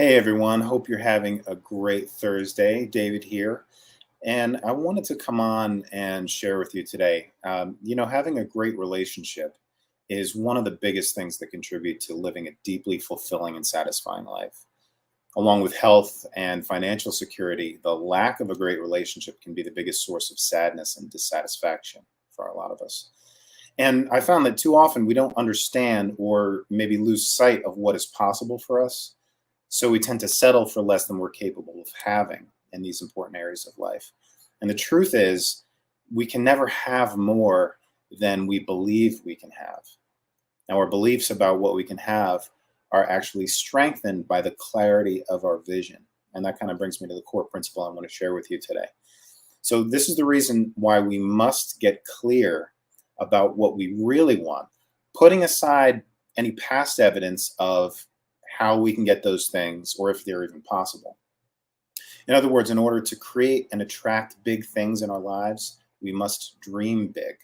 Hey everyone, hope you're having a great Thursday. David here. And I wanted to come on and share with you today. Having a great relationship is one of the biggest things that contribute to living a deeply fulfilling and satisfying life. Along with health and financial security, the lack of a great relationship can be the biggest source of sadness and dissatisfaction for a lot of us. And I found that too often we don't understand or maybe lose sight of what is possible for us, so we tend to settle for less than we're capable of having in these important areas of life. And the truth is, we can never have more than we believe we can have. Now, our beliefs about what we can have are actually strengthened by the clarity of our vision. And that kind of brings me to the core principle I want to share with you today. So, this is the reason why we must get clear about what we really want, putting aside any past evidence of how we can get those things or if they're even possible. In other words, in order to create and attract big things in our lives, we must dream big.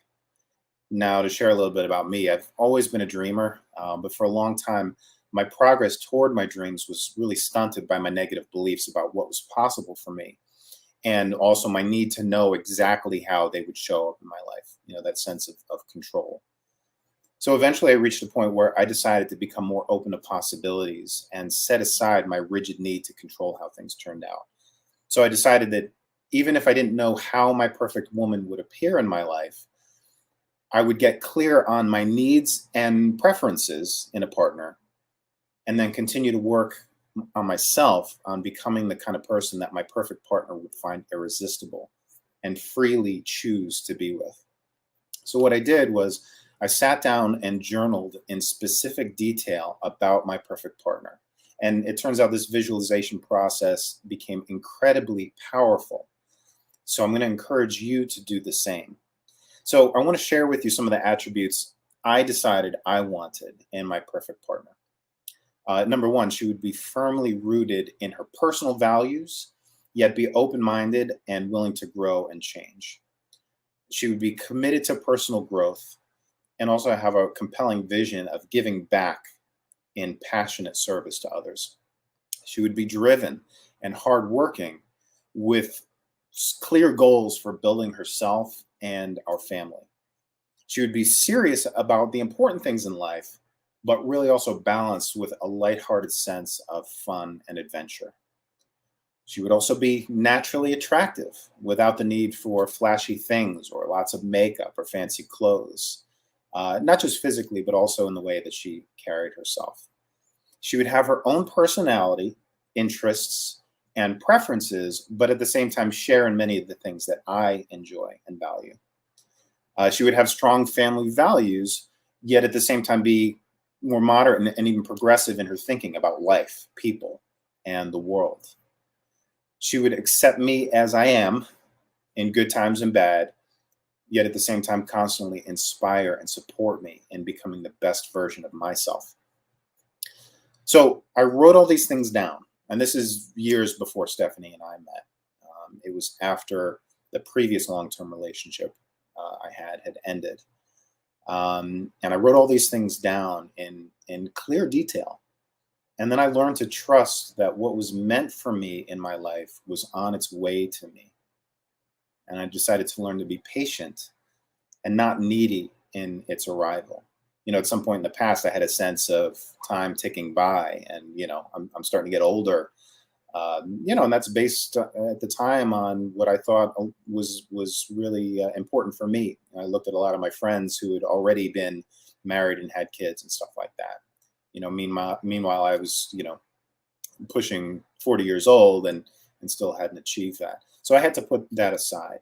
Now, to share a little bit about me, I've always been a dreamer, but for a long time, my progress toward my dreams was really stunted by my negative beliefs about what was possible for me, and also my need to know exactly how they would show up in my life, that sense of control. So eventually, I reached a point where I decided to become more open to possibilities and set aside my rigid need to control how things turned out. So I decided that even if I didn't know how my perfect woman would appear in my life, I would get clear on my needs and preferences in a partner, and then continue to work on myself on becoming the kind of person that my perfect partner would find irresistible and freely choose to be with. So what I did was I sat down and journaled in specific detail about my perfect partner. And it turns out this visualization process became incredibly powerful. So I'm going to encourage you to do the same. So I want to share with you some of the attributes I decided I wanted in my perfect partner. Number one, she would be firmly rooted in her personal values, yet be open minded and willing to grow and change. She would be committed to personal growth and also have a compelling vision of giving back in passionate service to others. She would be driven and hardworking with clear goals for building herself and our family. She would be serious about the important things in life, but really also balanced with a lighthearted sense of fun and adventure. She would also be naturally attractive without the need for flashy things or lots of makeup or fancy clothes, not just physically, but also in the way that she carried herself. She would have her own personality, interests, and preferences, but at the same time share in many of the things that I enjoy and value. She would have strong family values, yet at the same time be more moderate and even progressive in her thinking about life, people, and the world. She would accept me as I am in good times and bad, yet at the same time constantly inspire and support me in becoming the best version of myself. So I wrote all these things down, and this is years before Stephanie and I met. It was after the previous long-term relationship I had ended, and I wrote all these things down in clear detail. And then I learned to trust that what was meant for me in my life was on its way to me. And I decided to learn to be patient and not needy in its arrival. At some point in the past, I had a sense of time ticking by, and I'm starting to get older. And that's based at the time on what I thought was really important for me. I looked at a lot of my friends who had already been married and had kids and stuff like that. Meanwhile, I was pushing 40 years old and still hadn't achieved that. So I had to put that aside.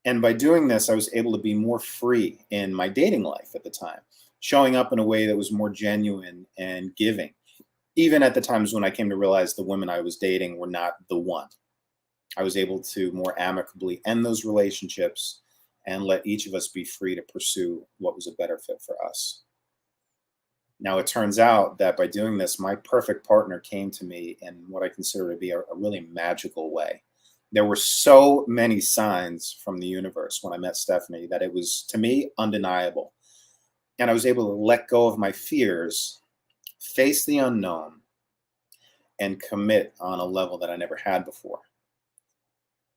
And by doing this, I was able to be more free in my dating life at the time, showing up in a way that was more genuine and giving, even at the times when I came to realize the women I was dating were not the one. I was able to more amicably end those relationships and let each of us be free to pursue what was a better fit for us. Now, it turns out that by doing this, my perfect partner came to me in what I consider to be a really magical way. There were so many signs from the universe when I met Stephanie that it was, to me, undeniable. And I was able to let go of my fears, face the unknown, and commit on a level that I never had before.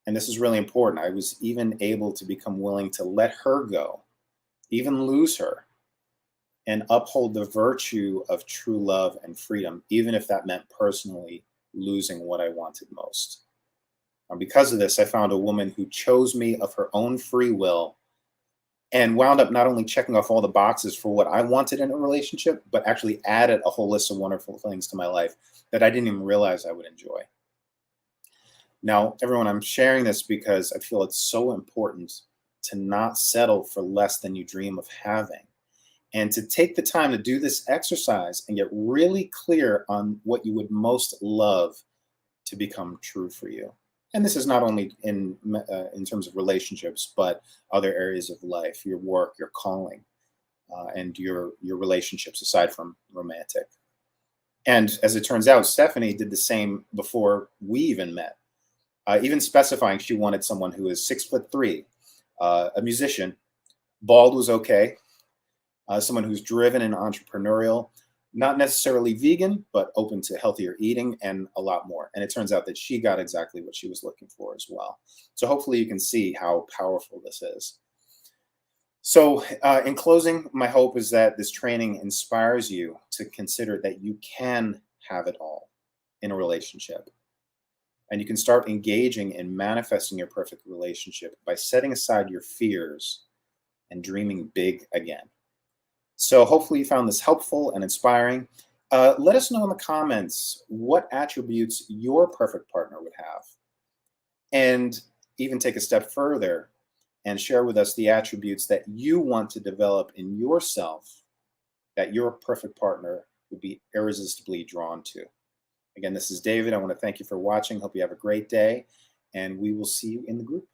And this is really important. I was even able to become willing to let her go, even lose her, and uphold the virtue of true love and freedom, even if that meant personally losing what I wanted most. And because of this, I found a woman who chose me of her own free will and wound up not only checking off all the boxes for what I wanted in a relationship, but actually added a whole list of wonderful things to my life that I didn't even realize I would enjoy. Now, everyone, I'm sharing this because I feel it's so important to not settle for less than you dream of having, and to take the time to do this exercise and get really clear on what you would most love to become true for you. And this is not only in terms of relationships, but other areas of life, your work, your calling, and your relationships aside from romantic. And as it turns out, Stephanie did the same before we even met, even specifying she wanted someone who is 6'3", a musician, bald was okay, someone who's driven and entrepreneurial, not necessarily vegan, but open to healthier eating and a lot more. And it turns out that she got exactly what she was looking for as well. So hopefully you can see how powerful this is. So in closing, my hope is that this training inspires you to consider that you can have it all in a relationship. And you can start engaging in manifesting your perfect relationship by setting aside your fears and dreaming big again. So hopefully you found this helpful and inspiring. Let us know in the comments what attributes your perfect partner would have. And even take a step further and share with us the attributes that you want to develop in yourself that your perfect partner would be irresistibly drawn to. Again, this is David. I want to thank you for watching. Hope you have a great day, and we will see you in the group.